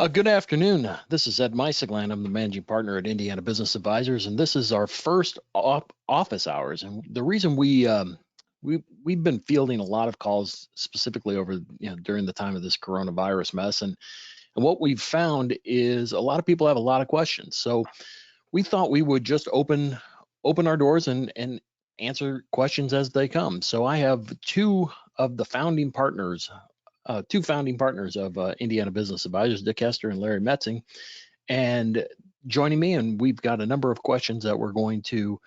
Good afternoon. This is Ed Meisegland. I'm the managing partner at Indiana Business Advisors, and this is our first office hours. And the reason we've been fielding a lot of calls specifically over during the time of this coronavirus mess, and what we've found is a lot of people have a lot of questions. So we thought we would just open our doors and answer questions as they come. So I have two founding partners of Indiana Business Advisors, Dick Hester and Larry Metzing, and joining me. And we've got a number of questions that we're going to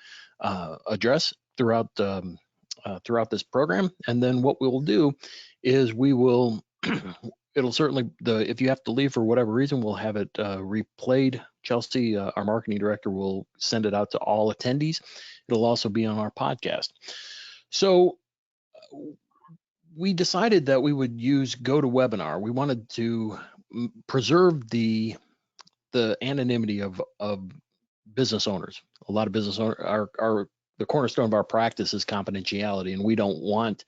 address throughout this program. And then what we'll do is we will. It'll certainly if you have to leave for whatever reason, we'll have it replayed. Chelsea, our marketing director, will send it out to all attendees. It'll also be on our podcast. So we decided that we would use GoToWebinar. We wanted to preserve the anonymity of business owners. A lot of business owners are the cornerstone of our practice is confidentiality, and we don't want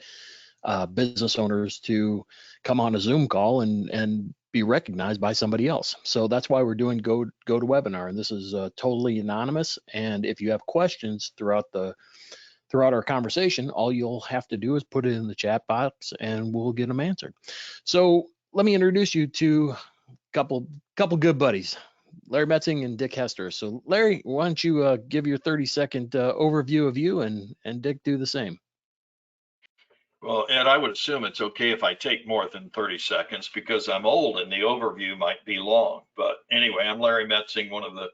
business owners to come on a Zoom call and be recognized by somebody else. So that's why we're doing GoToWebinar, and this is totally anonymous. And if you have questions throughout our conversation, all you'll have to do is put it in the chat box and we'll get them answered. So let me introduce you to a couple good buddies, Larry Metzing and Dick Hester. So Larry, why don't you give your 30-second overview of you, and Dick do the same. Well, Ed, I would assume it's okay if I take more than 30 seconds because I'm old and the overview might be long. But anyway, I'm Larry Metzing, one of the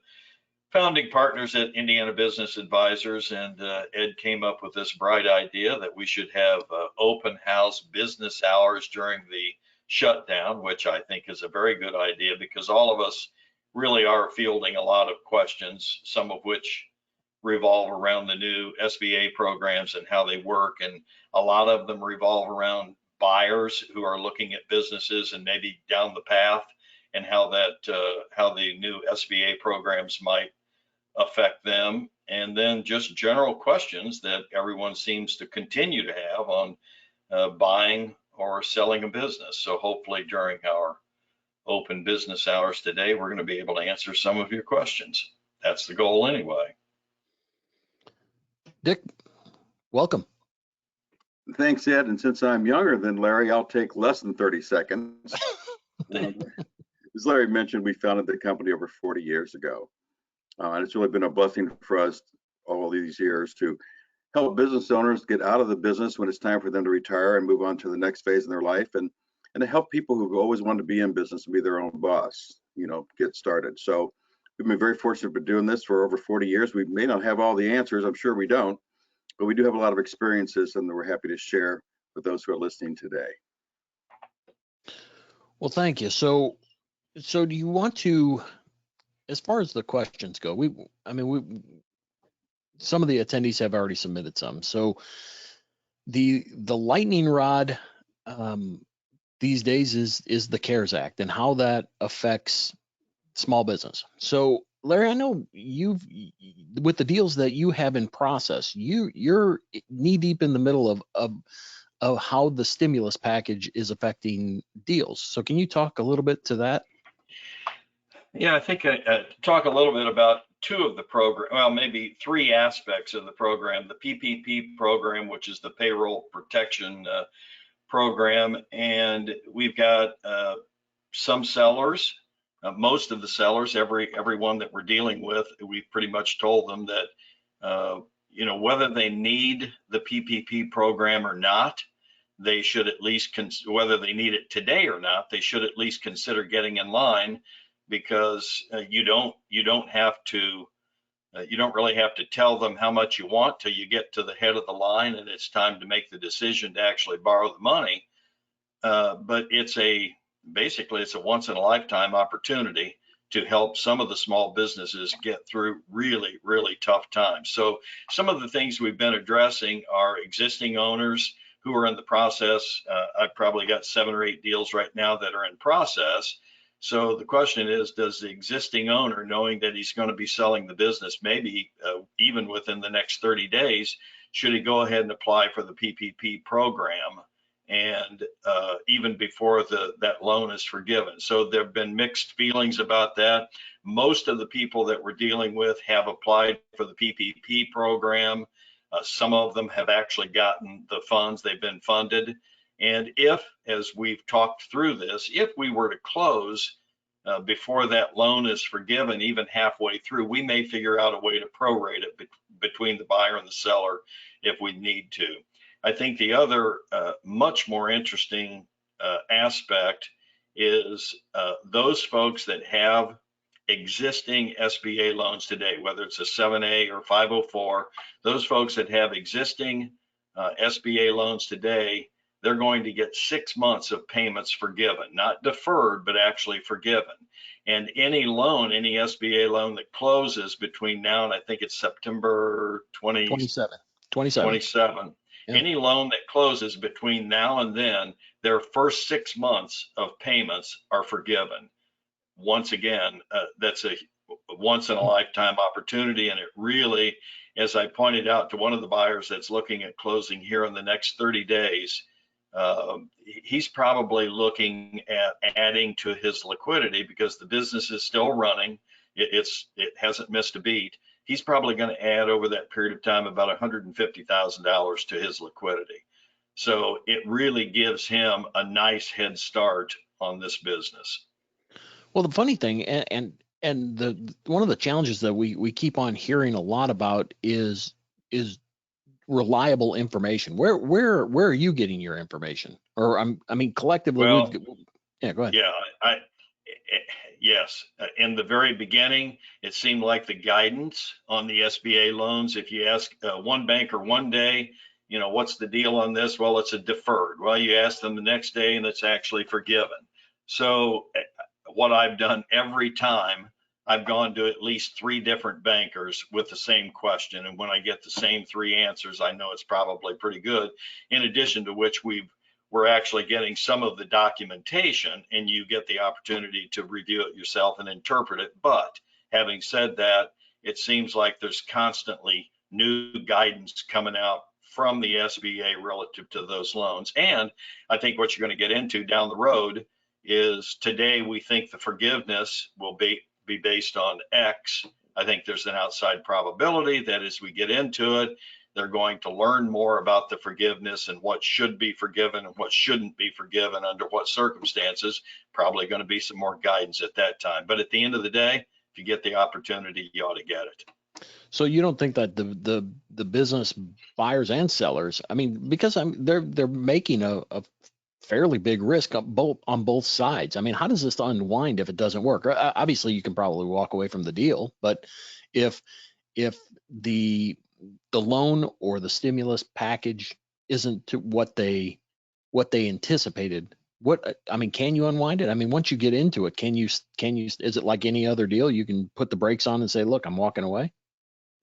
founding partners at Indiana Business Advisors, and Ed came up with this bright idea that we should have open house business hours during the shutdown, which I think is a very good idea because all of us really are fielding a lot of questions, some of which revolve around the new SBA programs and how they work, and a lot of them revolve around buyers who are looking at businesses and maybe down the path, and how the new SBA programs might affect them, and then just general questions that everyone seems to continue to have on buying or selling a business. So hopefully during our open business hours today, we're going to be able to answer some of your questions. That's the goal anyway. Dick, welcome. Thanks, Ed. And since I'm younger than Larry, I'll take less than 30 seconds. As Larry mentioned, we founded the company over 40 years ago. And it's really been a blessing for us all these years to help business owners get out of the business when it's time for them to retire and move on to the next phase in their life, and to help people who always wanted to be in business and be their own boss, get started. So we've been very fortunate for doing this for over 40 years. We may not have all the answers, I'm sure we don't, but we do have a lot of experiences, and we're happy to share with those who are listening today. Well, thank you. So do you want to, as far as the questions go, some of the attendees have already submitted some. So the lightning rod these days is the CARES Act and how that affects small business. So Larry, I know with the deals that you have in process, you're knee deep in the middle of how the stimulus package is affecting deals. So can you talk a little bit to that? Yeah, I think talk a little bit about two of the program, well, maybe three aspects of the program: the PPP program, which is the payroll protection program, and we've got some sellers. Most of the sellers, everyone that we're dealing with, we've pretty much told them that whether they need the PPP program or not, they should at least whether they need it today or not, they should at least consider getting in line, because you don't really have to tell them how much you want till you get to the head of the line and it's time to make the decision to actually borrow the money. But basically it's a once in a lifetime opportunity to help some of the small businesses get through really, really tough times. So some of the things we've been addressing are existing owners who are in the process. I've probably got 7 or 8 deals right now that are in process. So the question is, does the existing owner, knowing that he's going to be selling the business maybe even within the next 30 days, should he go ahead and apply for the PPP program? and even before that loan is forgiven. So there have been mixed feelings about that. Most of the people that we're dealing with have applied for the PPP program. Some of them have actually gotten the funds, they've been funded. And if, as we've talked through this, if we were to close before that loan is forgiven, even halfway through, we may figure out a way to prorate it between the buyer and the seller if we need to. I think the other much more interesting aspect is those folks that have existing SBA loans today, whether it's a 7A or 504, those folks that have existing SBA loans today, they're going to get 6 months of payments forgiven, not deferred, but actually forgiven. And any loan, any SBA loan that closes between now and I think it's September 27. Yeah. Any loan that closes between now and then, their first 6 months of payments are forgiven. Once again, that's a once in a lifetime opportunity. And it really, as I pointed out to one of the buyers that's looking at closing here in the next 30 days, he's probably looking at adding to his liquidity because the business is still running. It hasn't missed a beat. He's probably going to add over that period of time about $150,000 to his liquidity. So it really gives him a nice head start on this business. Well, the funny thing, and the one of the challenges that we keep on hearing a lot about is reliable information. Where are you getting your information? Or I mean, collectively, well, yeah, go ahead. Yeah, yes. In the very beginning, it seemed like the guidance on the SBA loans, if you ask one banker one day, what's the deal on this? Well, it's a deferred. Well, you ask them the next day and it's actually forgiven. So what I've done every time, I've gone to at least 3 different bankers with the same question. And when I get the same 3 answers, I know it's probably pretty good. In addition to which we're actually getting some of the documentation and you get the opportunity to review it yourself and interpret it. But having said that, it seems like there's constantly new guidance coming out from the SBA relative to those loans. And I think what you're going to get into down the road is today we think the forgiveness will be based on X. I think there's an outside probability that as we get into it, they're going to learn more about the forgiveness and what should be forgiven and what shouldn't be forgiven under what circumstances. Probably going to be some more guidance at that time. But at the end of the day, if you get the opportunity, you ought to get it. So you don't think that the business buyers and sellers, I mean, because they're making a fairly big risk on both sides. I mean, how does this unwind if it doesn't work? Obviously, you can probably walk away from the deal, but if the loan or the stimulus package isn't to what they anticipated, can you unwind it? I mean, once you get into it, can you is it like any other deal? You can put the brakes on and say, look, I'm walking away.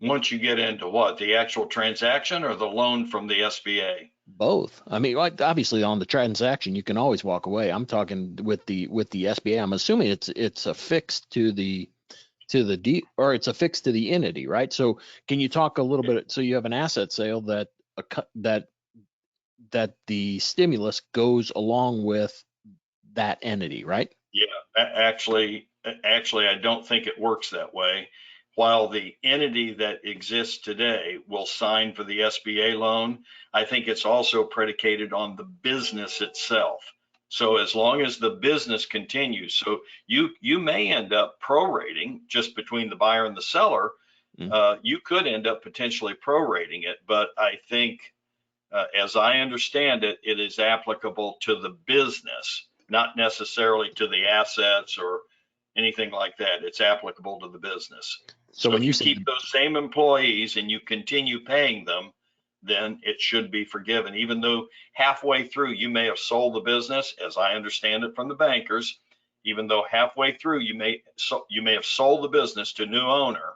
Once you get into what, the actual transaction or the loan from the SBA? Both. I mean, obviously on the transaction, you can always walk away. I'm talking with the SBA. I'm assuming it's affixed to the or it's affixed to the entity, right? So can you talk a little bit? So you have an asset sale that the stimulus goes along with that entity, right? Yeah, actually, I don't think it works that way. While the entity that exists today will sign for the SBA loan, I think it's also predicated on the business itself. So as long as the business continues, so you may end up prorating just between the buyer and the seller. You could end up potentially prorating it, but I think, as I understand it, it is applicable to the business, not necessarily to the assets or anything like that. It's applicable to the business. So when you keep those same employees and you continue paying them, then it should be forgiven. Even though halfway through you may have sold the business, as I understand it from the bankers, even though halfway through you may have sold the business to a new owner,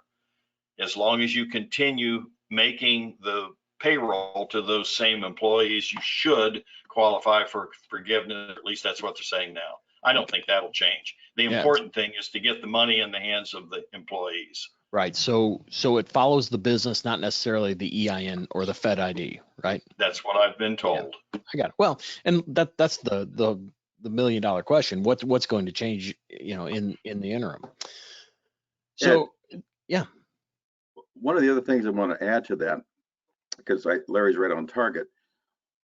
as long as you continue making the payroll to those same employees, you should qualify for forgiveness. At least that's what they're saying now. I don't think that'll change. The important thing is to get the money in the hands of the employees. Right. So it follows the business, not necessarily the EIN or the Fed ID, right? That's what I've been Yeah, told. I got it. Well, and that's the $1 million question. What's going to change, in the interim? Ed, So yeah. one of the other things I want to add to that, because Larry's right on target,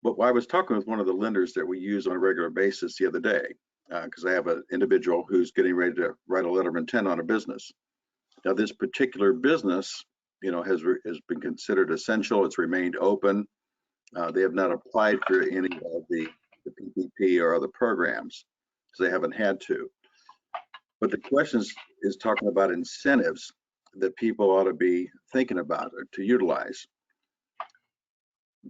but I was talking with one of the lenders that we use on a regular basis the other day, because I have an individual who's getting ready to write a letter of intent on a business. Now, this particular business, has been considered essential. It's remained open. They have not applied for any of the PPP or other programs because they haven't had to. But the question is talking about incentives that people ought to be thinking about or to utilize.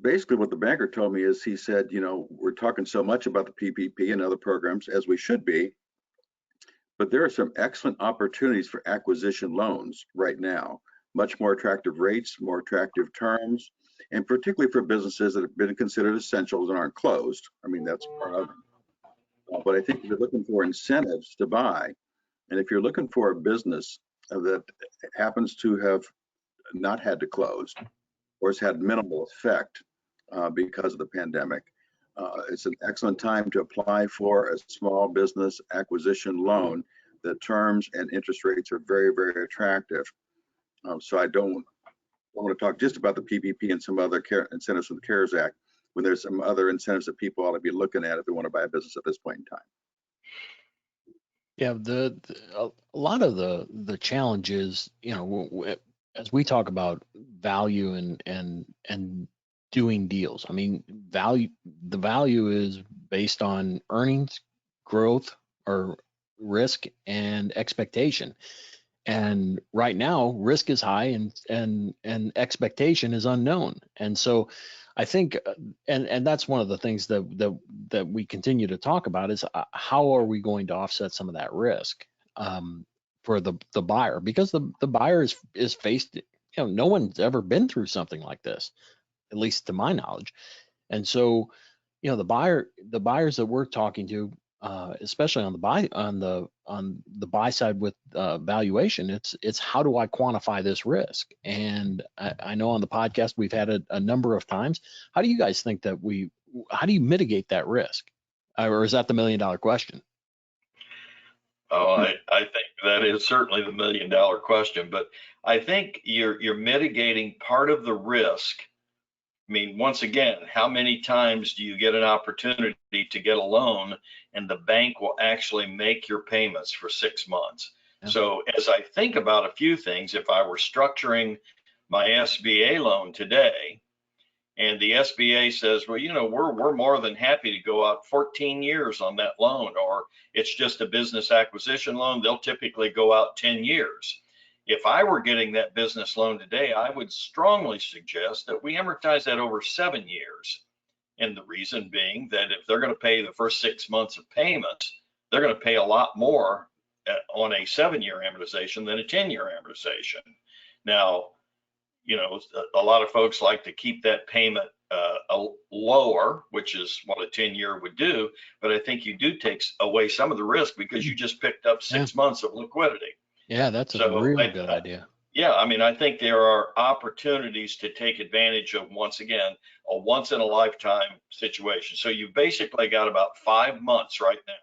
Basically, what the banker told me is he said, we're talking so much about the PPP and other programs, as we should be, but there are some excellent opportunities for acquisition loans right now. Much more attractive rates, more attractive terms, and particularly for businesses that have been considered essentials and aren't closed. I mean, that's part of it. But I think if you're looking for incentives to buy, and if you're looking for a business that happens to have not had to close or has had minimal effect because of the pandemic, it's an excellent time to apply for a small business acquisition loan. The terms and interest rates are very, very attractive. So I don't want to talk just about the PPP and some other incentives from the CARES Act when there's some other incentives that people ought to be looking at if they want to buy a business at this point in time. Yeah, a lot of the challenges, as we talk about value and doing deals. I mean, the value is based on earnings, growth, or risk and expectation. And right now, risk is high and expectation is unknown. And so, I think, and that's one of the things that we continue to talk about is how are we going to offset some of that risk for the buyer, because the buyer is faced. No one's ever been through something like this, at least to my knowledge. And so, the buyers that we're talking to, especially on the buy side with valuation, it's how do I quantify this risk? And I know on the podcast we've had a number of times. How do you guys think that how do you mitigate that risk? Or is that the $1 million question? Oh, I think that is certainly the $1 million question, but I think you're mitigating part of the risk. I mean, once again, how many times do you get an opportunity to get a loan and the bank will actually make your payments for 6 months? Yeah. So as I think about a few things, if I were structuring my SBA loan today, and the SBA says, well, we're more than happy to go out 14 years on that loan, or it's just a business acquisition loan, they'll typically go out 10 years. If I were getting that business loan today, I would strongly suggest that we amortize that over 7 years. And the reason being that if they're going to pay the first 6 months of payments, they're going to pay a lot more on a 7-year amortization than a 10-year amortization. Now, a lot of folks like to keep that payment lower, which is what a 10-year would do. But I think you do take away some of the risk because you just picked up 6 months of liquidity. Yeah, that's a real good idea. Yeah, I mean, I think there are opportunities to take advantage of, once again, a once in a lifetime situation. So you've basically got about 5 months right now.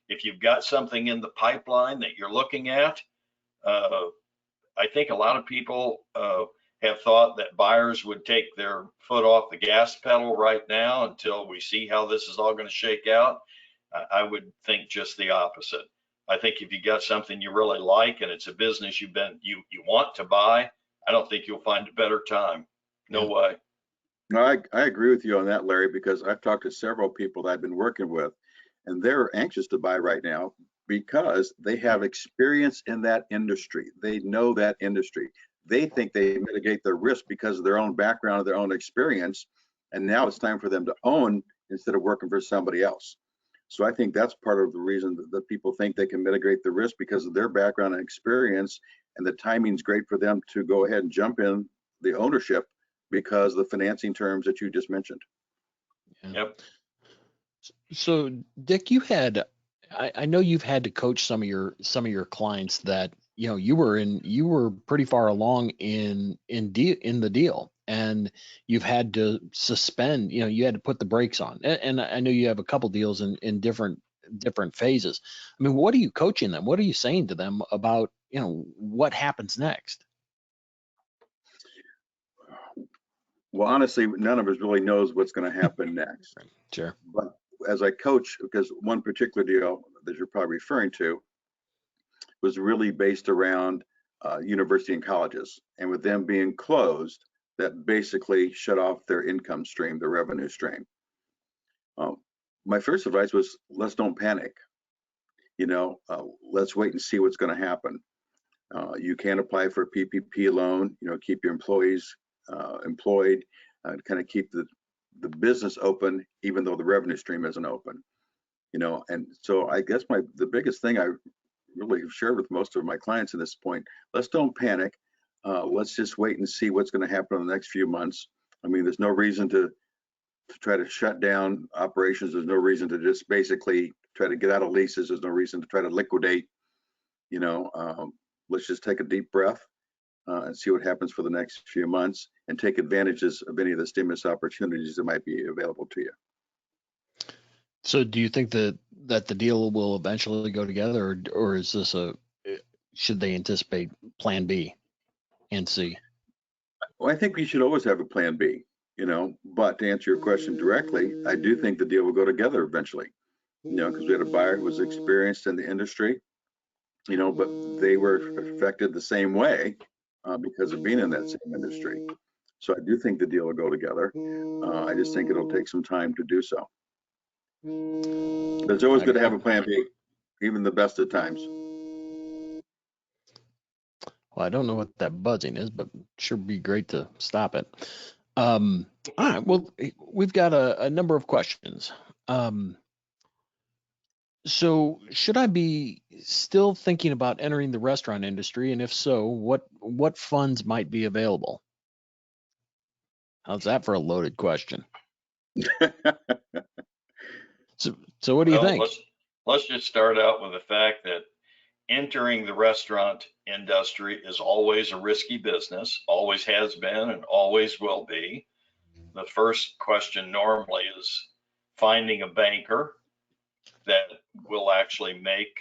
If you've got something in the pipeline that you're looking at, I think a lot of people have thought that buyers would take their foot off the gas pedal right now until we see how this is all going to shake out. I would think just the opposite. I think if you got something you really like and it's a business you want to buy, I don't think you'll find a better time. No way. No, I agree with you on that, Larry, because I've talked to several people that I've been working with, and they're anxious to buy right now because they have experience in that industry. They know that industry. They think they mitigate their risk because of their own background, their own experience, and now it's time for them to own instead of working for somebody else. So I think that's part of the reason that people think they can mitigate the risk because of their background and experience, and the timing's great for them to go ahead and jump in the ownership because of the financing terms that you just mentioned. Yeah. Yep. So Dick, I know you've had to coach some of your clients that you were pretty far along in the deal, and you've had to suspend, you had to put the brakes on. And I know you have a couple deals in different phases. I mean, what are you coaching them? What are you saying to them about, what happens next? Well, honestly, none of us really knows what's going to happen next. Sure. But as I coach, because one particular deal that you're probably referring to was really based around university and colleges, and with them being closed, that basically shut off their income stream, their revenue stream. My first advice was, let's don't panic. Let's wait and see what's going to happen. You can apply for a PPP loan. Keep your employees employed, kind of keep the business open, even though the revenue stream isn't open. And so I guess the biggest thing I really have shared with most of my clients at this point, let's don't panic. Let's just wait and see what's going to happen in the next few months. I mean, there's no reason to try to shut down operations. There's no reason to just basically try to get out of leases. There's no reason to try to liquidate. Let's just take a deep breath and see what happens for the next few months, and take advantages of any of the stimulus opportunities that might be available to you. So do you think that the deal will eventually go together, or is this should they anticipate plan B and C? Well, I think we should always have a plan B, but to answer your question directly, I do think the deal will go together eventually, because we had a buyer who was experienced in the industry, but they were affected the same way because of being in that same industry. So I do think the deal will go together. I just think it'll take some time to do so. But it's always good to have a plan B, even the best of times. Well, I don't know what that buzzing is, but sure be great to stop it. All right. Well, we've got a number of questions. So should I be still thinking about entering the restaurant industry? And if so, what funds might be available? How's that for a loaded question? So what do you think? Let's just start out with the fact that entering the restaurant industry is always a risky business, always has been and always will be. The first question normally is finding a banker that will actually make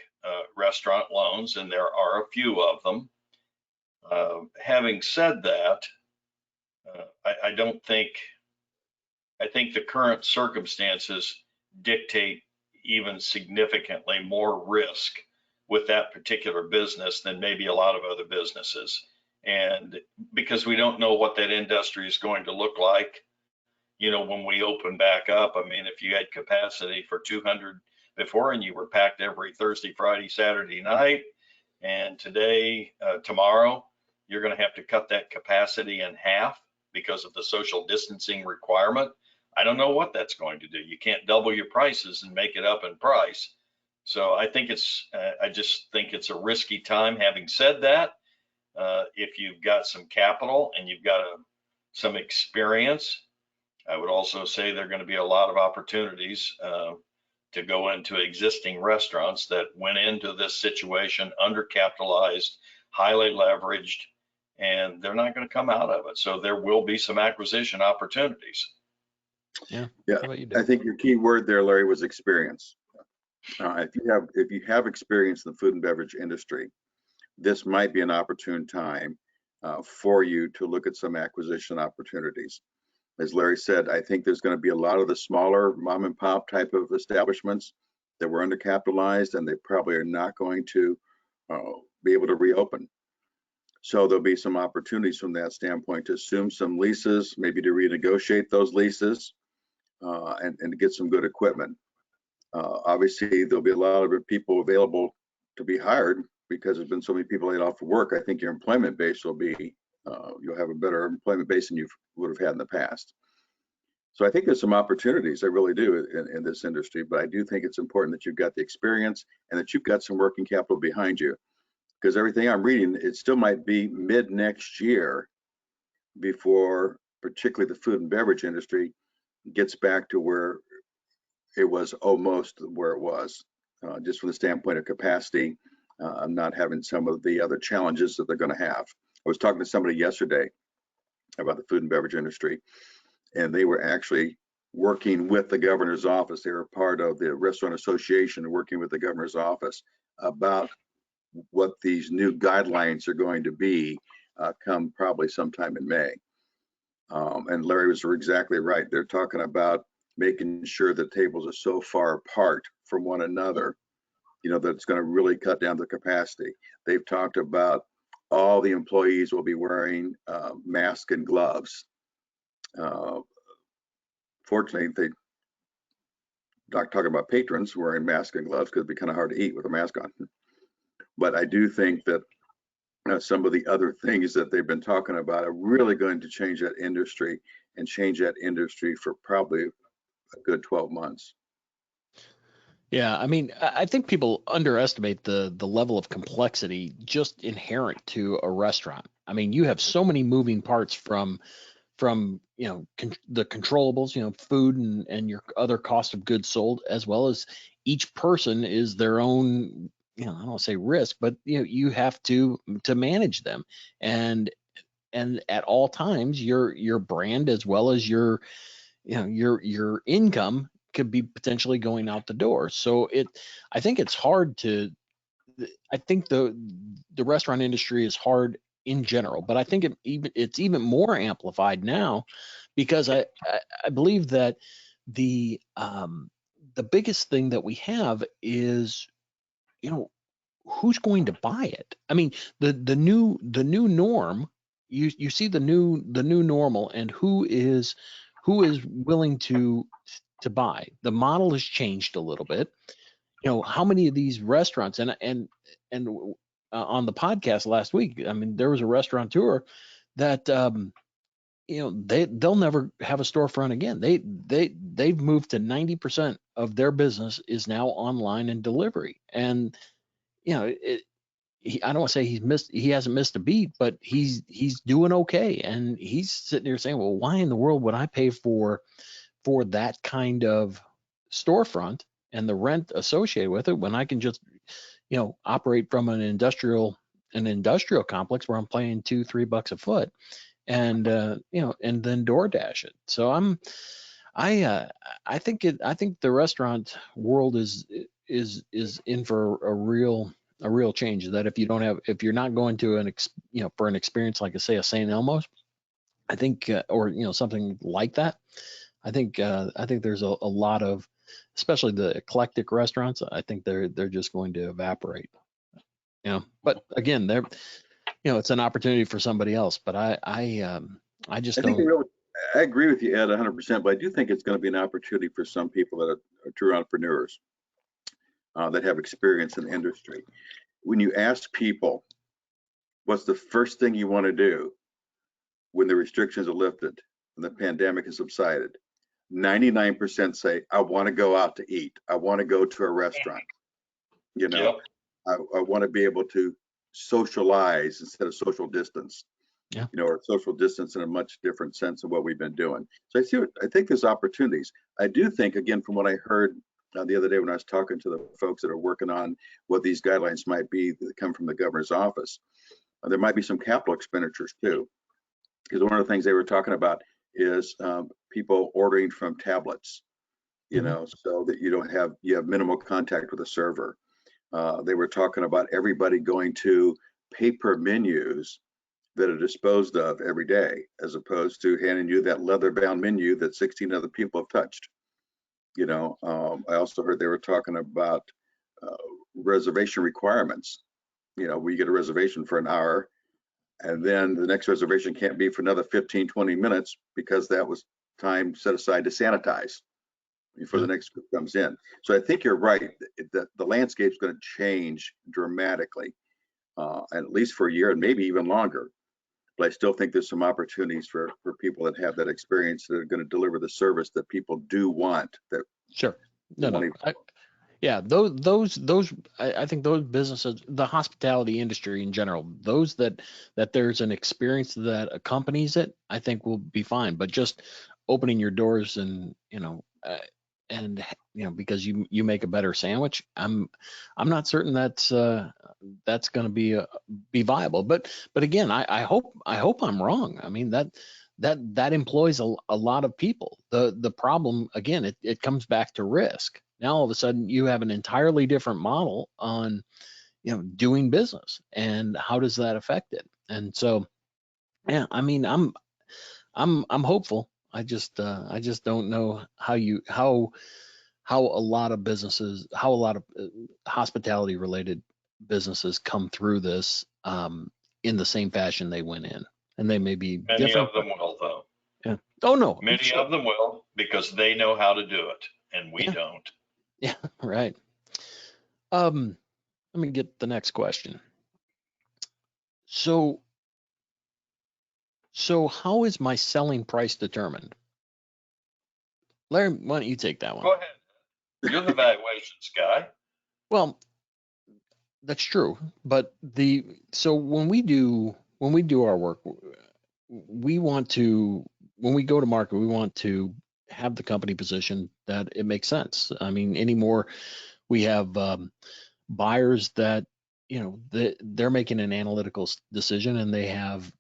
restaurant loans, and there are a few of them. Having said that, I think the current circumstances dictate even significantly more risk with that particular business than maybe a lot of other businesses. And because we don't know what that industry is going to look like, when we open back up. I mean, if you had capacity for 200 before and you were packed every Thursday, Friday, Saturday night, and tomorrow, you're going to have to cut that capacity in half because of the social distancing requirement. I don't know what that's going to do. You can't double your prices and make it up in price. So I just think it's a risky time. Having said that, if you've got some capital and you've got some experience, I would also say there are going to be a lot of opportunities to go into existing restaurants that went into this situation undercapitalized, highly leveraged, and they're not going to come out of it. So there will be some acquisition opportunities. Yeah. I think your key word there, Larry, was experience. If you have experience in the food and beverage industry, this might be an opportune time for you to look at some acquisition opportunities. As Larry said, I think there's going to be a lot of the smaller mom and pop type of establishments that were undercapitalized, and they probably are not going to be able to reopen. So there'll be some opportunities from that standpoint to assume some leases, maybe to renegotiate those leases, and to get some good equipment. Obviously, there'll be a lot of people available to be hired because there's been so many people laid off of work. I think your employment base will be, you'll have a better employment base than you would have had in the past. So I think there's some opportunities, I really do, in this industry, but I do think it's important that you've got the experience and that you've got some working capital behind you, because everything I'm reading, it still might be mid next year before particularly the food and beverage industry gets back to where it was, almost where it was, just from the standpoint of capacity not having some of the other challenges that they're going to have. I was talking to somebody yesterday about the food and beverage industry, and they were actually working with the governor's office. They were part of the restaurant association, working with the governor's office about what these new guidelines are going to be come probably sometime in May. And Larry was exactly right. They're talking about making sure the tables are so far apart from one another, that it's going to really cut down the capacity. They've talked about all the employees will be wearing masks and gloves. Fortunately, they not talking about patrons wearing masks and gloves because it'd be kind of hard to eat with a mask on. But I do think that some of the other things that they've been talking about are really going to change that industry and change that industry for probably a good 12 months. Yeah, I mean, I think people underestimate the level of complexity just inherent to a restaurant. I mean, you have so many moving parts from the controllables, food and your other cost of goods sold, as well as each person is their own, I don't want to say risk, but you have to manage them, and at all times your brand as well as your income could be potentially going out the door. So I think it's hard to, I think the restaurant industry is hard in general, but I think it's even more amplified now because I believe that the biggest thing that we have is, who's going to buy it? I mean, the new norm, you see the new normal, and who is willing to buy. The model has changed a little bit. How many of these restaurants, and on the podcast last week, I mean, there was a restaurateur that they'll never have a storefront again. They've moved to 90% of their business is now online and delivery. And I don't want to say he hasn't missed a beat, but he's doing okay. And he's sitting there saying, well, why in the world would I pay for that kind of storefront and the rent associated with it when I can just, operate from an industrial complex where I'm paying $2-3 a foot, and and then DoorDash it. So I think the restaurant world is in for a real change. That if you're not going to for an experience like a St. Elmo's, I think, or something like that, I think there's a lot of, especially the eclectic restaurants, I think they're just going to evaporate. But again, it's an opportunity for somebody else. But I just don't. I agree with you, Ed, 100%. But I do think it's going to be an opportunity for some people that are true entrepreneurs that have experience in the industry. When you ask people, what's the first thing you want to do when the restrictions are lifted and the pandemic has subsided? 99% say, I want to go out to eat. I want to go to a restaurant. Yep. I want to be able to socialize instead of social distance. Yeah. Or social distance in a much different sense of what we've been doing. So I think there's opportunities. I do think, again, from what I heard the other day when I was talking to the folks that are working on what these guidelines might be that come from the governor's office, there might be some capital expenditures too. Because one of the things they were talking about is people ordering from tablets, so that you have minimal contact with the server. They were talking about everybody going to paper menus that are disposed of every day, as opposed to handing you that leather-bound menu that 16 other people have touched. I also heard they were talking about reservation requirements. We get a reservation for an hour, and then the next reservation can't be for another 15, 20 minutes because that was time set aside to sanitize before the next group comes in. So I think you're right. The landscape's going to change dramatically, and at least for a year and maybe even longer. But I still think there's some opportunities for people that have that experience that are going to deliver the service that people do want. Sure. No. Yeah, those I think those businesses, the hospitality industry in general, those that there's an experience that accompanies it, I think will be fine. But just opening your doors and because you make a better sandwich, I'm not certain that's that's going to be viable. But again, I hope I'm wrong. I mean, that employs a lot of people. The problem, again, it comes back to risk. Now all of a sudden you have an entirely different model on, doing business, and how does that affect it? And so, yeah, I mean, I'm hopeful. I just don't know how a lot of businesses, how a lot of hospitality related businesses come through this in the same fashion they went in, and they may be Many different. of them will, though. Yeah. Oh no. Many Sure. of them will, because they know how to do it, and we Yeah. don't. Yeah. Right. Let me get the next question. So how is my selling price determined? Larry, why don't you take that one? Go ahead. You're the valuations guy. Well, that's true, but so when we do our work, we want to, when we go to market, we want to have the company position that it makes sense. I mean, anymore, we have buyers that, they're making an analytical decision, and they have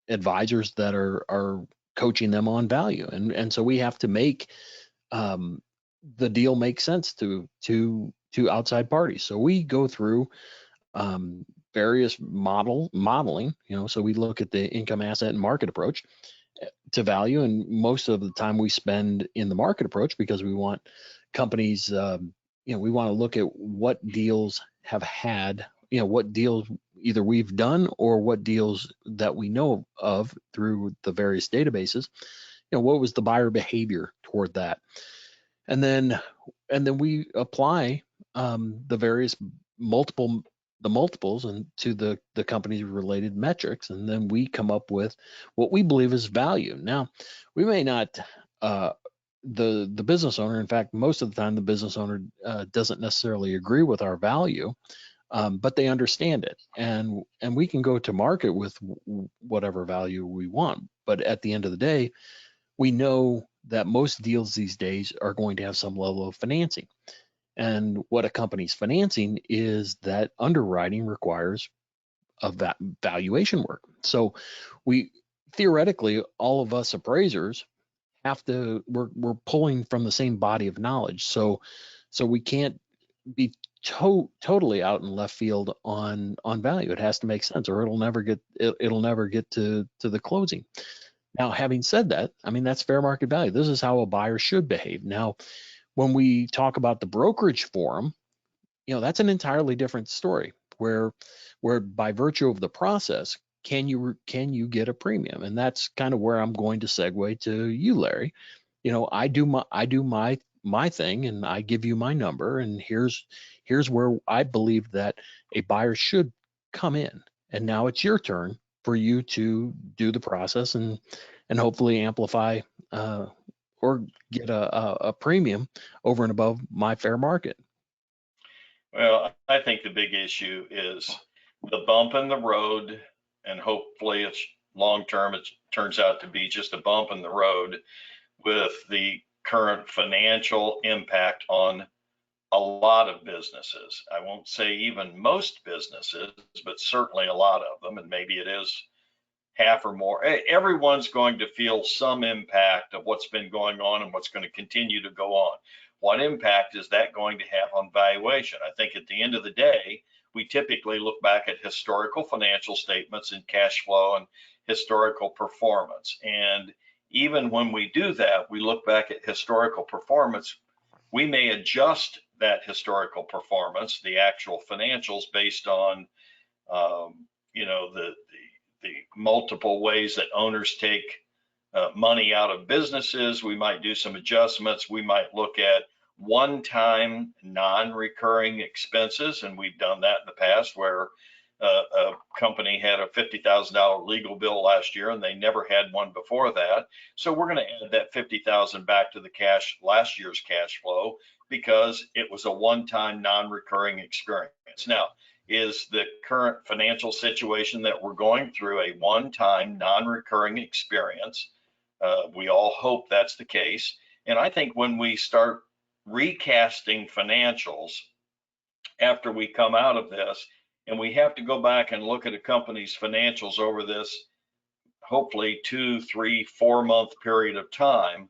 advisors that are coaching them on value, and so we have to make the deal make sense to outside parties. So we go through various modeling, so we look at the income, asset, and market approach to value, and most of the time we spend in the market approach because we want companies, we want to look at what deals have had, what deals either we've done or what deals that we know of through the various databases, what was the buyer behavior toward that, and then we apply the various multiples and to the company's related metrics, and then we come up with what we believe is value. Now, we may not, the business owner, in fact, most of the time the business owner doesn't necessarily agree with our value, but they understand it, and we can go to market with whatever value we want. But at the end of the day, we know that most deals these days are going to have some level of financing. And what a company's financing is that underwriting requires a valuation work. So we theoretically, all of us appraisers have to, we're pulling from the same body of knowledge. So we can't be totally out in left field on value. It has to make sense, or it'll never get to the closing. Now, having said that, I mean, that's fair market value. This is how a buyer should behave. Now, when we talk about the brokerage forum, that's an entirely different story, where by virtue of the process, can you get a premium? And that's kind of where I'm going to segue to you, Larry. I do my thing, and I give you my number, and here's where I believe that a buyer should come in. And now it's your turn for you to do the process and hopefully amplify or get a premium over and above my fair market. Well, I think the big issue is the bump in the road, and hopefully it's long term, it turns out to be just a bump in the road with the current financial impact on a lot of businesses. I won't say even most businesses, but certainly a lot of them, and maybe it is half or more. Everyone's going to feel some impact of what's been going on and what's going to continue to go on. What impact is that going to have on valuation? I think at the end of the day, we typically look back at historical financial statements and cash flow and historical performance. And even when we do that, we look back at historical performance, we may adjust that historical performance, the actual financials, based on the multiple ways that owners take money out of businesses. We might do some adjustments. We might look at one-time non-recurring expenses, and we've done that in the past, where a company had a $50,000 legal bill last year and they never had one before that. So we're going to add that 50,000 back to the last year's cash flow, because it was a one-time non-recurring experience. Now, is the current financial situation that we're going through a one-time non-recurring experience? We all hope that's the case. And I think when we start recasting financials after we come out of this, and we have to go back and look at a company's financials over this, hopefully 2, 3, 4 month period of time,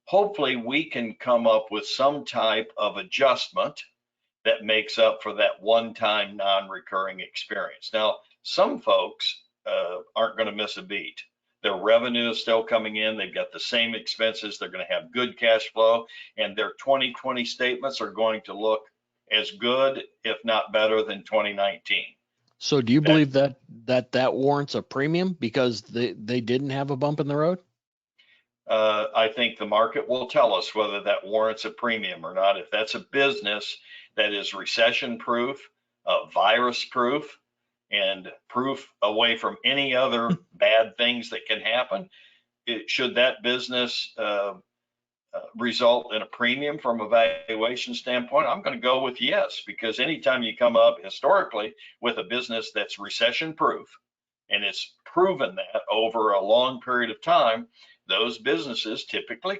hopefully we can come up with some type of adjustment that makes up for that one-time non-recurring experience. Now, some folks aren't going to miss a beat. Their revenue is still coming in. They've got the same expenses. They're going to have good cash flow, and their 2020 statements are going to look as good, if not better, than 2019. So do you believe that warrants a premium because they didn't have a bump in the road? I think the market will tell us whether that warrants a premium or not. If that's a business that is recession proof, virus proof, and proof away from any other bad things that can happen, should that business result in a premium from a valuation standpoint? I'm going to go with yes, because anytime you come up historically with a business that's recession proof, and it's proven that over a long period of time, those businesses typically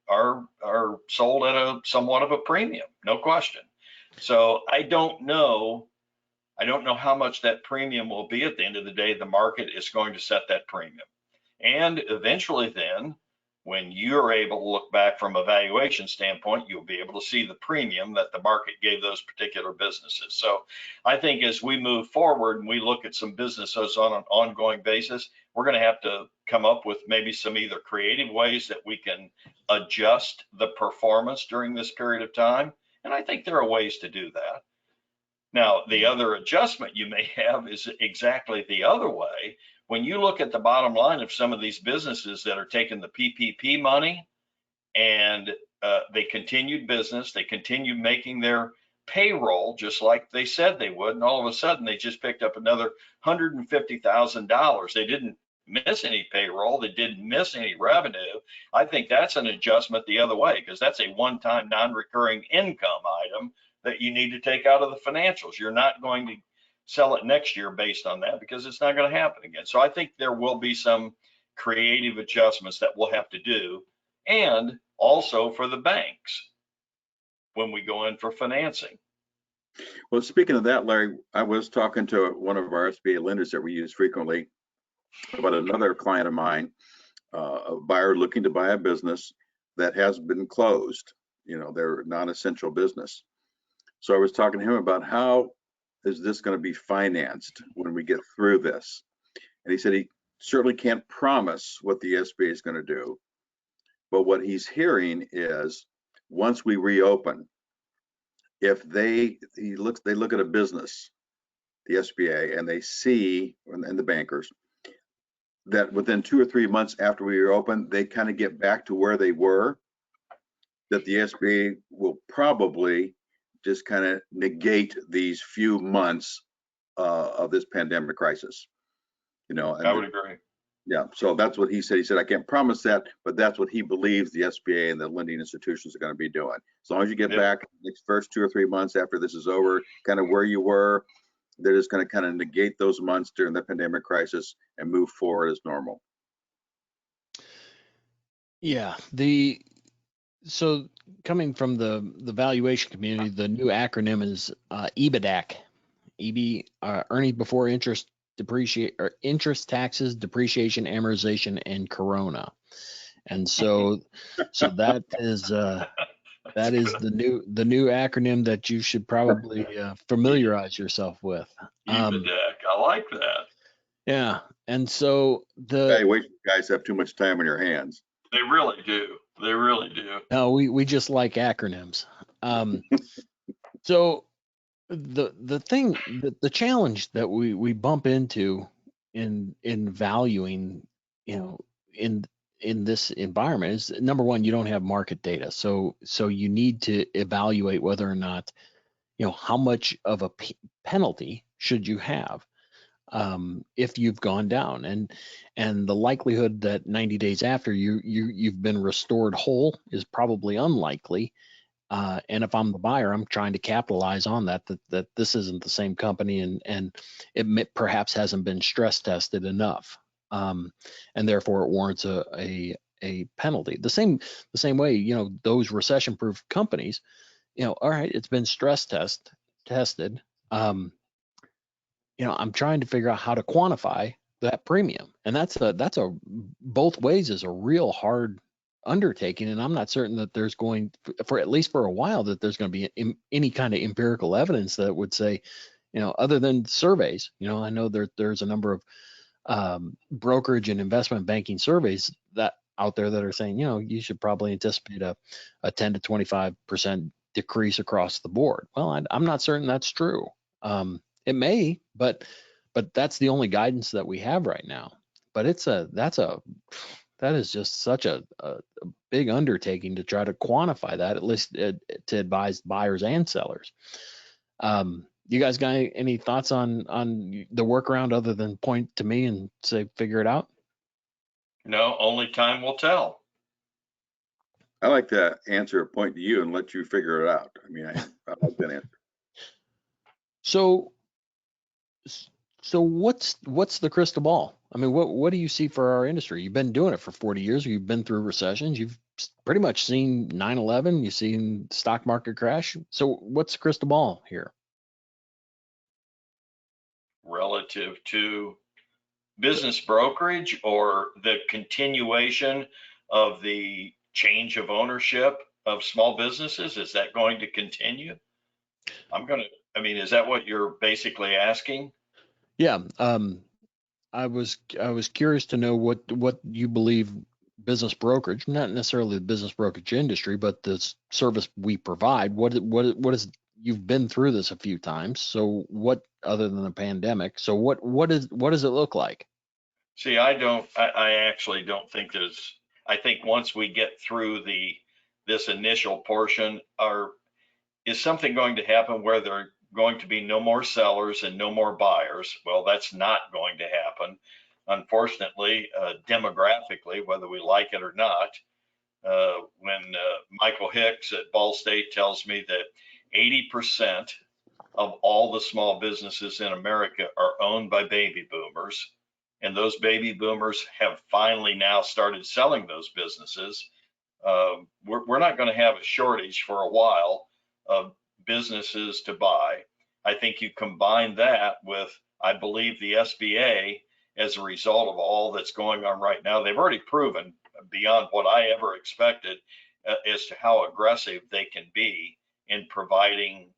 are sold at a somewhat of a premium, no question. So I don't know how much that premium will be at the end of the day. The market is going to set that premium. And eventually then, when you're able to look back from a valuation standpoint, you'll be able to see the premium that the market gave those particular businesses. So I think as we move forward and we look at some businesses on an ongoing basis, we're going to have to come up with maybe some either creative ways that we can adjust the performance during this period of time. And I think there are ways to do that. Now, the other adjustment you may have is exactly the other way. When you look at the bottom line of some of these businesses that are taking the PPP money and they continued business, they continued making their payroll just like they said they would, and all of a sudden they just picked up another $150,000. They didn't miss any payroll, they didn't miss any revenue. I think that's an adjustment the other way, because that's a one-time non-recurring income item that you need to take out of the financials. You're not going to sell it next year based on that, because it's not going to happen again. So I think there will be some creative adjustments that we'll have to do, and also for the banks when we go in for financing. Well, speaking of that, Larry, I was talking to one of our SBA lenders that we use frequently about another client of mine, a buyer looking to buy a business that has been closed. You know, they're non-essential business. So I was talking to him about how is this going to be financed when we get through this? And he said he certainly can't promise what the SBA is going to do, but what he's hearing is once we reopen, if they look at a business, the SBA, and they see, and the bankers, that within 2 or 3 months after we reopen, they kind of get back to where they were, that the SBA will probably just kind of negate these few months of this pandemic crisis. You know, I would agree. Yeah, so that's what he said. He said, I can't promise that, but that's what he believes the SBA and the lending institutions are going to be doing. As long as you get back the first 2 or 3 months after this is over, kind of where you were, they're just going to kind of negate those months during the pandemic crisis and move forward as normal. Yeah, so coming from the valuation community, the new acronym is EBITDAC. Earnings before interest, interest, taxes, depreciation, amortization, and Corona. And so that is the new acronym that you should probably familiarize yourself with. EBITDAC, I like that. Yeah, and so the valuation guys have too much time on your hands. They really do. They really do. No, we just like acronyms. So the challenge that we bump into in valuing, you know, in this environment is, number one, you don't have market data. So you need to evaluate whether or not, you know, how much of a penalty should you have if you've gone down, and the likelihood that 90 days after you've been restored whole is probably unlikely. And if I'm the buyer, I'm trying to capitalize on that this isn't the same company, and it perhaps hasn't been stress tested enough, and therefore it warrants a penalty. The same way, you know, those recession-proof companies, you know, all right, it's been stress tested, tested. I'm trying to figure out how to quantify that premium, and that's a both ways is a real hard undertaking, and I'm not certain that there's going for at least for a while that there's going to be any kind of empirical evidence that would say, other than surveys. I know there's a number of brokerage and investment banking surveys that out there that are saying, you should probably anticipate a 10 to 25% decrease across the board. Well, I'm not certain that's true. It may, but that's the only guidance that we have right now. But that is just such a big undertaking to try to quantify that, at least to advise buyers and sellers. You guys got any thoughts on the workaround other than point to me and say, figure it out? No, only time will tell. I like to answer a point to you and let you figure it out. I mean, I like that answer. So what's the crystal ball? I mean, what do you see for our industry? You've been doing it for 40 years. You've been through recessions. You've pretty much seen 9/11. You've seen stock market crash. So what's the crystal ball here? Relative to business brokerage or the continuation of the change of ownership of small businesses? Is that going to continue? Is that what you're basically asking? Yeah. I was curious to know what you believe business brokerage, not necessarily the business brokerage industry, but the service we provide. What is, you've been through this a few times. So what, other than the pandemic, so what does it look like? See, I actually don't think I think once we get through this initial portion, is something going to happen where there are going to be no more sellers and no more buyers? Well, that's not going to happen. Unfortunately, demographically, whether we like it or not, when Michael Hicks at Ball State tells me that 80% of all the small businesses in America are owned by baby boomers, and those baby boomers have finally now started selling those businesses, we're not going to have a shortage for a while of businesses to buy. I think you combine that with, I believe, the SBA, as a result of all that's going on right now, they've already proven beyond what I ever expected as to how aggressive they can be in providing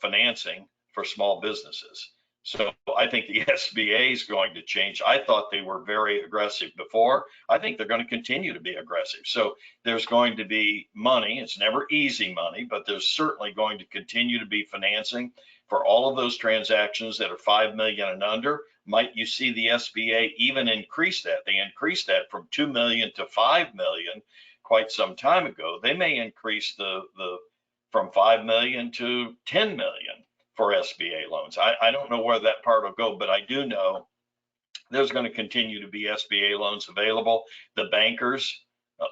financing for small businesses. So I think the SBA is going to change. I thought they were very aggressive before. I think they're going to continue to be aggressive. So there's going to be money. It's never easy money, but there's certainly going to continue to be financing for all of those transactions that are 5 million and under. Might you see the SBA even increase that? They increased that from 2 million to 5 million quite some time ago. They may increase the from 5 million to 10 million for SBA loans. I don't know where that part will go, but I do know there's going to continue to be SBA loans available. The bankers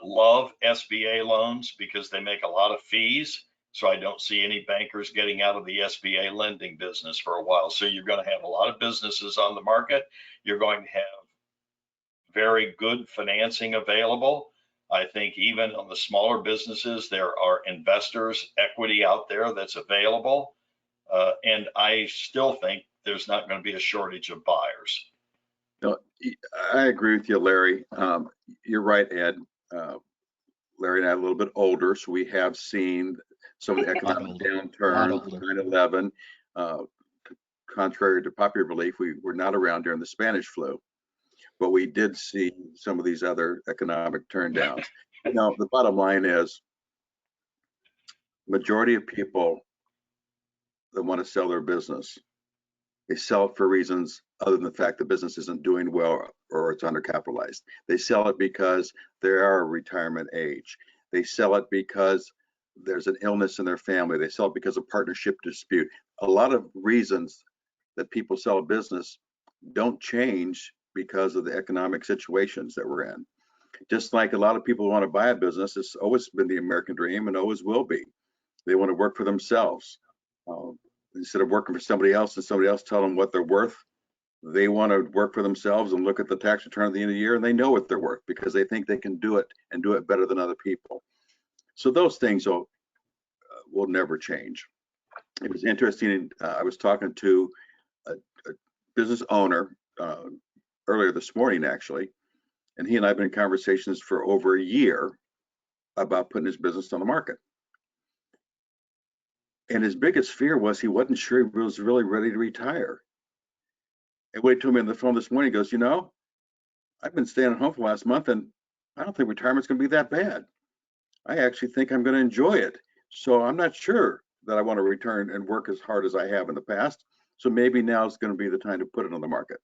love SBA loans because they make a lot of fees. So I don't see any bankers getting out of the SBA lending business for a while. So you're going to have a lot of businesses on the market. You're going to have very good financing available. I think even on the smaller businesses, there are investors' equity out there that's available. And I still think there's not going to be a shortage of buyers. No, I agree with you, Larry. You're right, Ed. Larry and I are a little bit older, so we have seen some of the economic downturn, 9/11. Contrary to popular belief, we were not around during the Spanish flu, but we did see some of these other economic turndowns. The bottom line is, majority of people that want to sell their business, they sell it for reasons other than the fact the business isn't doing well or it's undercapitalized. They sell it because they are a retirement age. They sell it because there's an illness in their family. They sell it because of partnership dispute. A lot of reasons that people sell a business don't change because of the economic situations that we're in. Just like a lot of people who want to buy a business, it's always been the American dream and always will be. They want to work for themselves. Instead of working for somebody else and somebody else tell them what they're worth, they want to work for themselves and look at the tax return at the end of the year, and they know what they're worth because they think they can do it and do it better than other people. So those things will never change. It was interesting. I was talking to a business owner earlier this morning, actually, and he and I have been in conversations for over a year about putting his business on the market. And his biggest fear was he wasn't sure he was really ready to retire. And when he told me on the phone this morning, he goes, I've been staying at home for the last month, and I don't think retirement's going to be that bad. I actually think I'm going to enjoy it. So I'm not sure that I want to return and work as hard as I have in the past. So maybe now is going to be the time to put it on the market.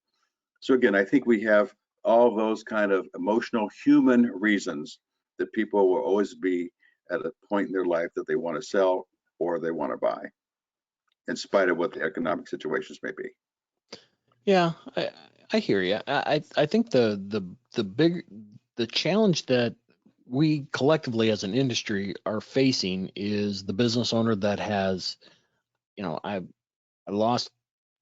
So again, I think we have all those kind of emotional human reasons that people will always be at a point in their life that they want to sell or they want to buy, in spite of what the economic situations may be. Yeah, I hear you. I think the challenge that we collectively as an industry are facing is the business owner that has, I lost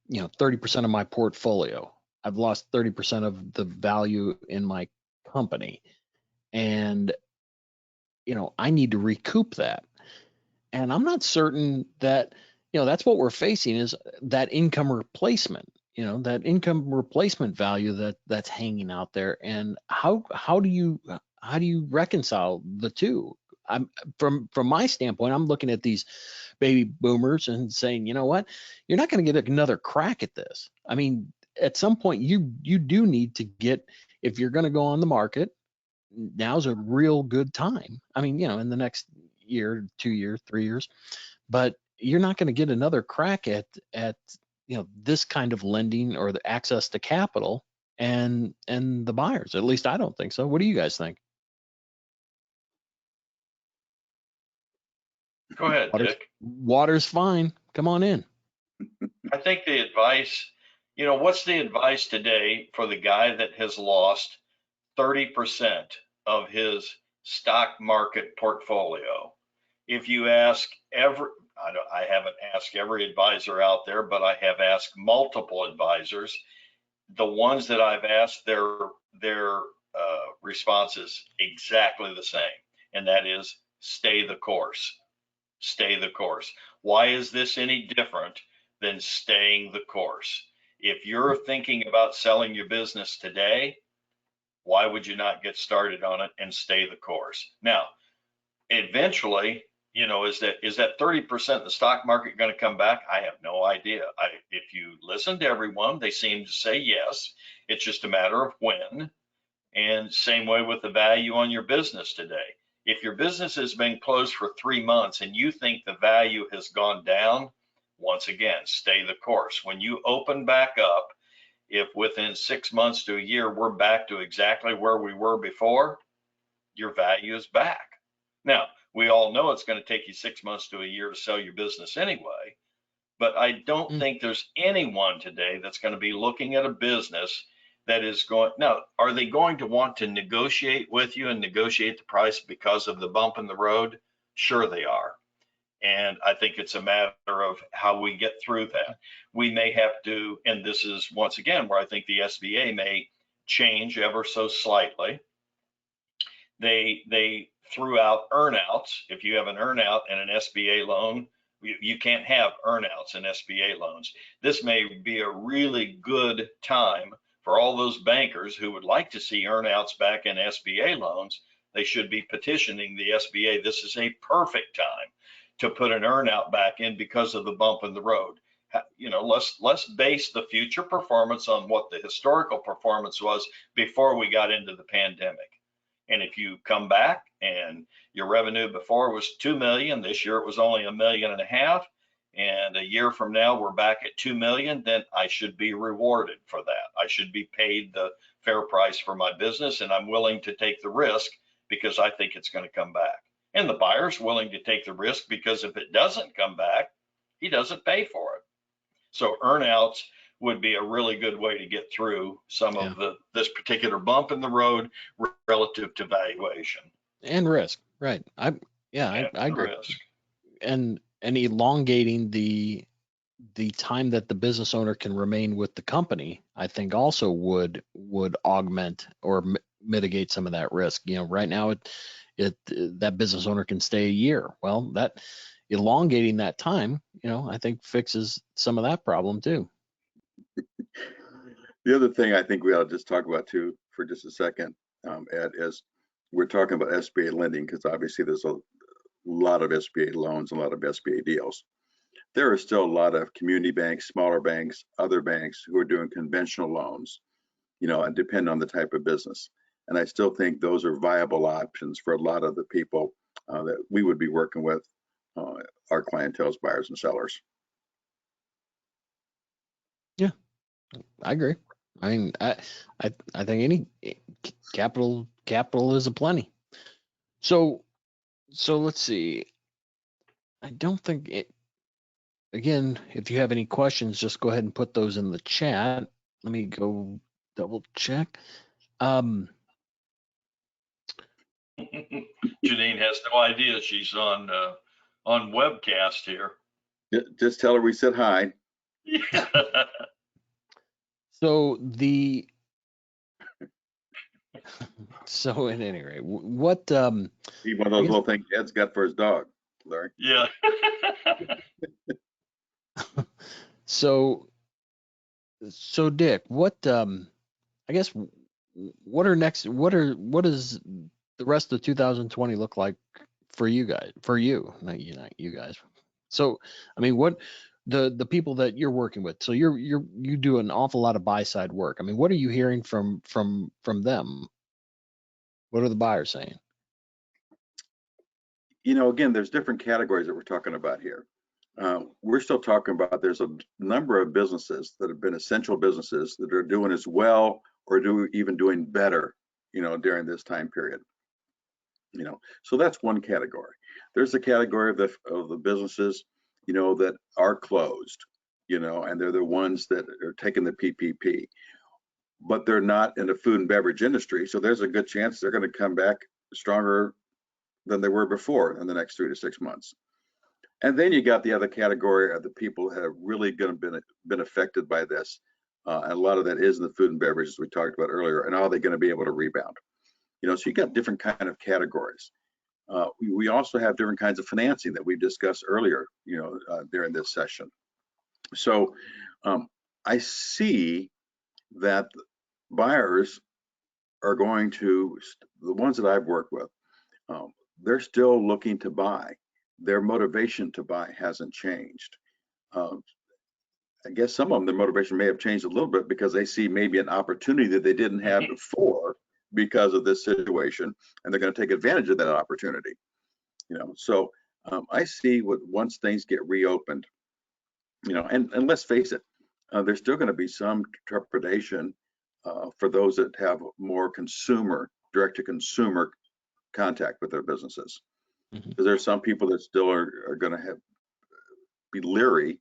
30% of my portfolio. I've lost 30% of the value in my company, and I need to recoup that. And I'm not certain that that's what we're facing, is that income replacement. That income replacement value that's hanging out there. And how do you reconcile the two? I'm from my standpoint, I'm looking at these baby boomers and saying, you know what, you're not going to get another crack at this. I mean, at some point you do need to get, if you're going to go on the market, now's a real good time. I mean, in the next year, 2 years, 3 years, but you're not going to get another crack at this kind of lending or the access to capital and the buyers. At least I don't think so. What do you guys think? Go ahead, Dick. Water's fine. Come on in. I think the advice, what's the advice today for the guy that has lost 30% of his stock market portfolio? If you ask I haven't asked every advisor out there, but I have asked multiple advisors. The ones that I've asked, their response is exactly the same, and that is stay the course. Stay the course. Why is this any different than staying the course? If you're thinking about selling your business today, why would you not get started on it and stay the course? Now, eventually, is that 30% of the stock market going to come back? I have no idea. If you listen to everyone, they seem to say yes. It's just a matter of when. And same way with the value on your business today. If your business has been closed for 3 months and you think the value has gone down, once again, stay the course. When you open back up, if within 6 months to a year, we're back to exactly where we were before, your value is back. Now, we all know it's going to take you 6 months to a year to sell your business anyway, but I don't think there's anyone today that's going to be looking at a business that is going, now, are they going to want to negotiate with you and negotiate the price because of the bump in the road? Sure they are. And I think it's a matter of how we get through that. We may have to, and this is once again where I think the SBA may change ever so slightly. They threw out earnouts. If you have an earnout in an SBA loan, you can't have earnouts in SBA loans. This may be a really good time for all those bankers who would like to see earnouts back in SBA loans. They should be petitioning the SBA. This is a perfect time to put an earnout back in because of the bump in the road. Let's base the future performance on what the historical performance was before we got into the pandemic. And if you come back and your revenue before was 2 million, this year it was only 1.5 million, and a year from now we're back at 2 million, then I should be rewarded for that. I should be paid the fair price for my business, and I'm willing to take the risk because I think it's going to come back. And the buyer's willing to take the risk because if it doesn't come back, he doesn't pay for it. So earnouts would be a really good way to get through some of this particular bump in the road relative to valuation and risk. Right. I agree. Risk. And elongating the time that the business owner can remain with the company, I think also would augment or mitigate some of that risk. Right now that business owner can stay a year. Well, that elongating that time, I think fixes some of that problem too. The other thing I think we ought to just talk about too for just a second, Ed, is we're talking about SBA lending, because obviously there's a lot of SBA loans, a lot of SBA deals. There are still a lot of community banks, smaller banks, other banks who are doing conventional loans, and depend on the type of business. And I still think those are viable options for a lot of the people that we would be working with, our clientele's buyers and sellers. Yeah, I agree. I mean, I think any capital is aplenty. So let's see. I don't think it. Again, if you have any questions, just go ahead and put those in the chat. Let me go double check. Janine has no idea she's on webcast here. Just tell her we said hi. So at any rate, what See, one of those little things Ed's got for his dog, Larry. Yeah. So Dick, what I guess what is the rest of 2020 look like for you guys? For you, not you guys. So I mean, what the people that you're working with? So you do an awful lot of buy side work. I mean, what are you hearing from them? What are the buyers saying? Again, there's different categories that we're talking about here. We're still talking about there's a number of businesses that have been essential businesses that are doing as well or even doing better, during this time period. So that's one category. There's a category of the businesses, that are closed, and they're the ones that are taking the PPP, but they're not in the food and beverage industry. So there's a good chance they're going to come back stronger than they were before in the next 3 to 6 months. And then you got the other category of the people that have really going to been affected by this. And a lot of that is in the food and beverage, as we talked about earlier. And are they going to be able to rebound? So you got different kind of categories. We also have different kinds of financing that we discussed earlier, during this session. So I see that buyers are going to, the ones that I've worked with, they're still looking to buy. Their motivation to buy hasn't changed. I guess some of them, their motivation may have changed a little bit because they see maybe an opportunity that they didn't have before because of this situation, and they're going to take advantage of that opportunity. So I see once things get reopened, and let's face it, there's still going to be some trepidation for those that have more direct to consumer contact with their businesses. Because there's some people that still are going to be leery,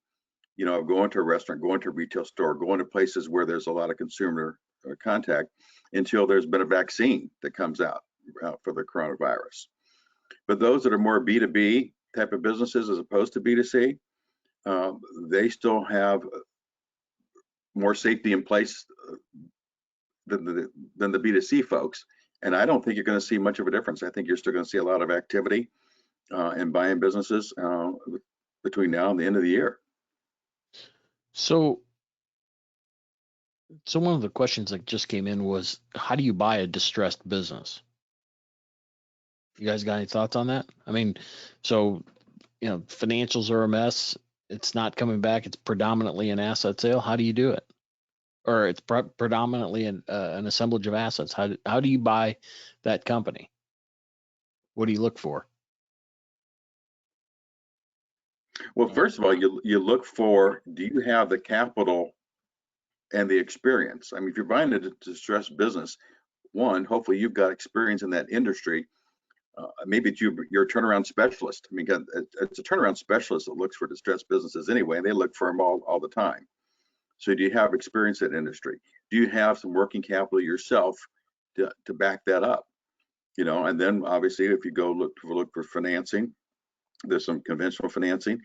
of going to a restaurant, going to a retail store, going to places where there's a lot of consumer contact until there's been a vaccine that comes out for the coronavirus. But those that are more B2B type of businesses as opposed to B2C, they still have more safety in place than the B2C folks. And I don't think you're going to see much of a difference. I think you're still going to see a lot of activity in buying businesses between now and the end of the year. So one of the questions that just came in was, how do you buy a distressed business? You guys got any thoughts on that? I mean, so, financials are a mess. It's not coming back. It's predominantly an asset sale. How do you do it? Or it's predominantly an assemblage of assets. How do you buy that company? What do you look for? Well, first of all, you look for, do you have the capital and the experience? I mean, if you're buying a distressed business, one, hopefully you've got experience in that industry. Maybe you're a turnaround specialist. I mean, it's a turnaround specialist that looks for distressed businesses anyway, and they look for them all the time. So do you have experience in that industry? Do you have some working capital yourself to back that up? And then obviously if you go look for financing, there's some conventional financing.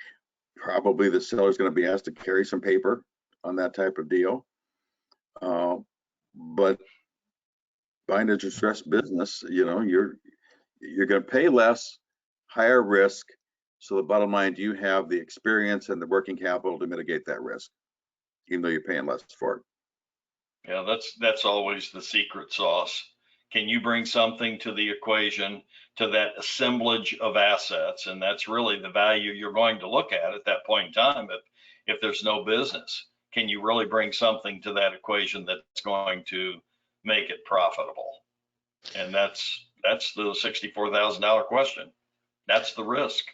Probably the seller's going to be asked to carry some paper on that type of deal. But buying a distressed business, you're going to pay less, higher risk, So the bottom line, do you have the experience and the working capital to mitigate that risk, even though you're paying less for it? Yeah, that's always the secret sauce. Can you bring something to the equation, to that assemblage of assets? And that's really the value you're going to look at that point in time. If there's no business, can you really bring something to that equation that's going to make it profitable? And that's the $64,000 question. That's the risk.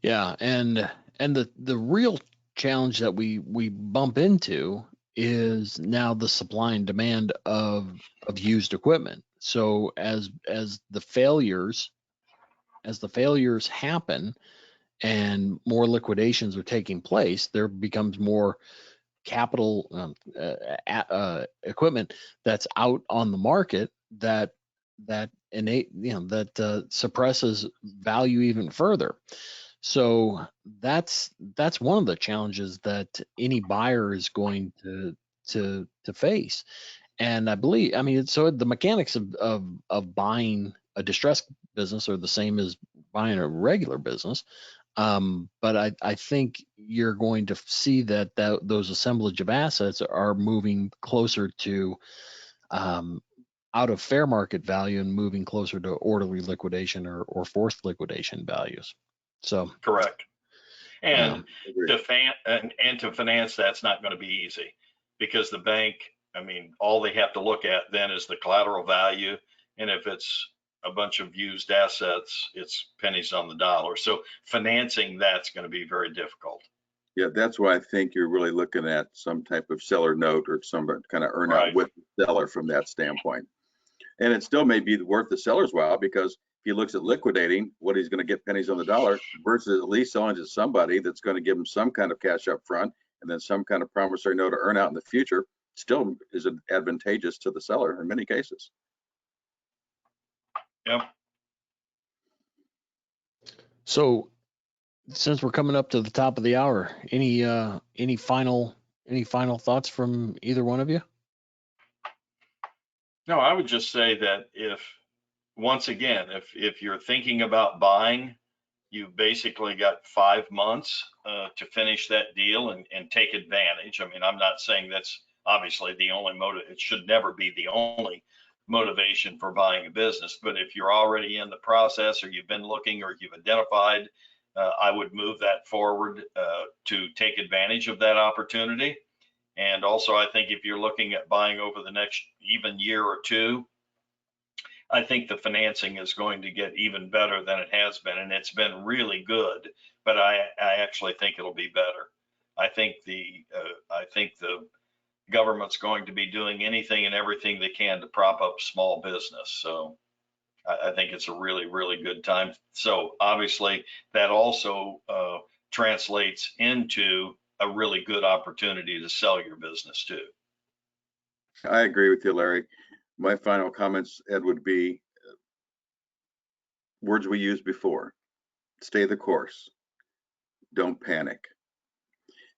Yeah, and the real challenge that we bump into is now the supply and demand of used equipment. So as the failures happen and more liquidations are taking place, there becomes more capital equipment that's out on the market that innate that suppresses value even further. So that's one of the challenges that any buyer is going to face. And I mean, so the mechanics of buying a distressed business are the same as buying a regular business. But I think you're going to see that those assemblage of assets are moving closer to out of fair market value and moving closer to orderly liquidation or forced liquidation values. So correct. And Yeah, to finance that's not going to be easy, because the bank, I mean, all they have to look at then is the collateral value, and if it's a bunch of used assets, it's pennies on the dollar. So financing that's going to be very difficult. Yeah, that's why I think you're really looking at some type of seller note or some kind of earn out Right. with the seller from that standpoint. And it still may be worth the seller's while, because if he looks at liquidating what he's going to get pennies on the dollar versus at least selling to somebody that's going to give him some kind of cash up front and then some kind of promissory note to earn out in the future, still is advantageous to the seller in many cases. Yep. So since we're coming up to the top of the hour, any final thoughts from either one of you? No, I would just say that once again, if you're thinking about buying, you've basically got 5 months to finish that deal and take advantage. I mean, I'm not saying that's obviously the only motive. It should never be the only motivation for buying a business. But if you're already in the process, or you've been looking, or you've identified, I would move that forward to take advantage of that opportunity. And also, I think if you're looking at buying over the next even year or two, I think the financing is going to get even better than it has been, and it's been really good. But I actually think it'll be better. I think the government's going to be doing anything and everything they can to prop up small business. So I think it's a really, really good time. So obviously that also translates into a really good opportunity to sell your business too. I agree with you, Larry. My final comments, Ed, would be words we used before: stay the course, don't panic.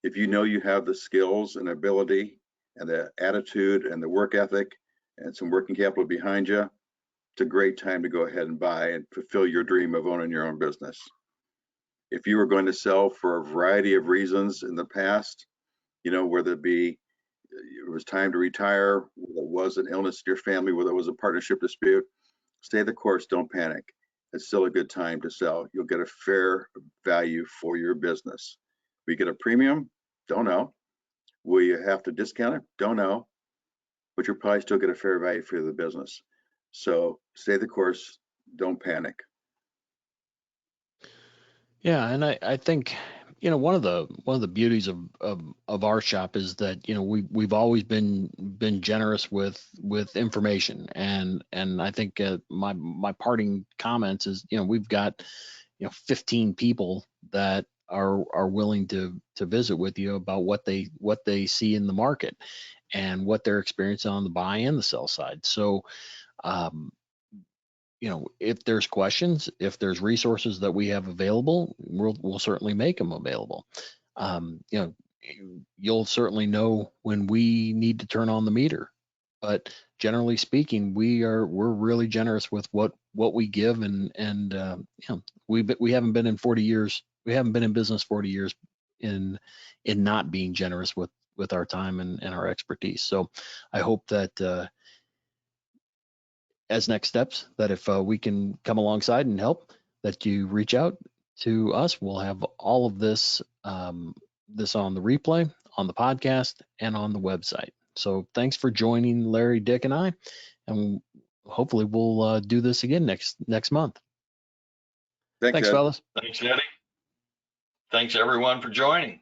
If you know you have the skills and ability and the attitude and the work ethic and some working capital behind you, it's a great time to go ahead and buy and fulfill your dream of owning your own business. If you were going to sell for a variety of reasons in the past, whether it was time to retire, whether it was an illness in your family, whether it was a partnership dispute, stay the course, don't panic. It's still a good time to sell. You'll get a fair value for your business. Will you get a premium? Don't know. Will you have to discount it? Don't know. But you'll probably still get a fair value for the business. So stay the course, don't panic. Yeah, and I think one of the beauties of our shop is that we've always been generous with information, and I think my parting comments is we've got 15 people that are willing to visit with you about what they see in the market and what they're experiencing on the buy and the sell side. So if there's questions, if there's resources that we have available, we'll certainly make them available. You'll certainly know when we need to turn on the meter, but generally speaking, we're really generous with what what we give, and we haven't been in 40 years. We haven't been in business 40 years in not being generous with our time and our expertise. So I hope that as next steps, that if we can come alongside and help, that you reach out to us. We'll have all of this this on the replay, on the podcast, and on the website. So thanks for joining Larry, Dick, and I, and hopefully we'll do this again next month. Thanks, Ed. Fellas. Thanks, Eddie. Thanks everyone for joining.